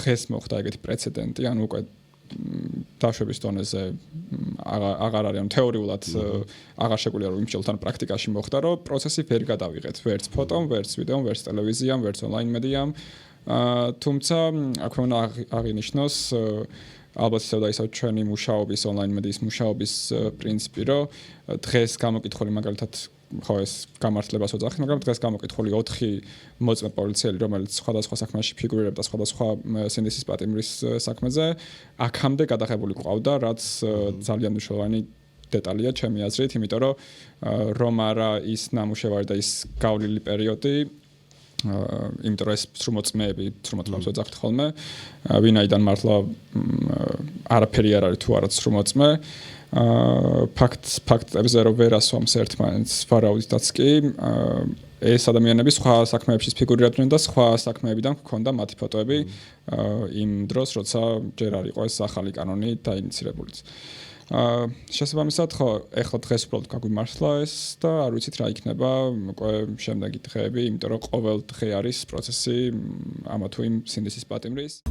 დღეს მოხდა ეგეთი პრეცედენტი, ანუ უკვე დაშვების დონეზე აღარ არის, ანუ თეორიულად აღარ შეგვიძლია რომ იმშელთან პრაქტიკაში მოხდა, რომ პროცესი ვერ გადავიღეთ, ვერც ფოტომ, ვერც ვიდეომ, ვერც ტელევიზიამ, ვერც ონლაინ მედიამ. თუმცა აქვე უნდა აღინიშნოს ალბათ ისევ და ისევ ჩვენი მუშაობის ონლაინ მედიის მუშაობის პრინციპი, რომ დღეს გამოკითხული მაგალითად ხო ეს გამართლებას ოძახი, მაგრამ დღეს გამოკითხული 4 მოწმე პოლიციელი, რომელიც სხვადასხვა საქმეში ფიგურირებდა სხვადასხვა სინდისის პატიმრის საქმეზე, აქამდე გადაღებული ყავდა, რაც ძალიან მნიშვნელოვანი დეტალია ჩემი აზრით, იმიტომ რომ არა ის ნამუშევარი და ის გავლილი პერიოდი იმიტომ რომ ეს სრუმოწმეები სრუმოწმებს ოძახთ ხოლმე ვინაიდან მართლა არაფერი არ არის თუ არა სრუმოწმე ფაქტებზე რომ ვერ ასვამს ერთმანეთს ვარაუდითაც კი ეს ადამიანები სხვა საქმეებში ფიგურირებდნენ და სხვა საქმეებიდან ჰქონდა მათი ფოტოები იმ დროს როცა ჯერ არ იყო ეს ახალი კანონი დაინიცირებულიც შესაბამისად ხო ეხლა დღეს უბრალოდ გაგვიმართლა ეს და არ ვიცით რა იქნება უკვე შემდეგი დღეები იმიტომ რომ ყოველ დღე არის პროცესი ამა თუ იმ სინდისის პატიმრის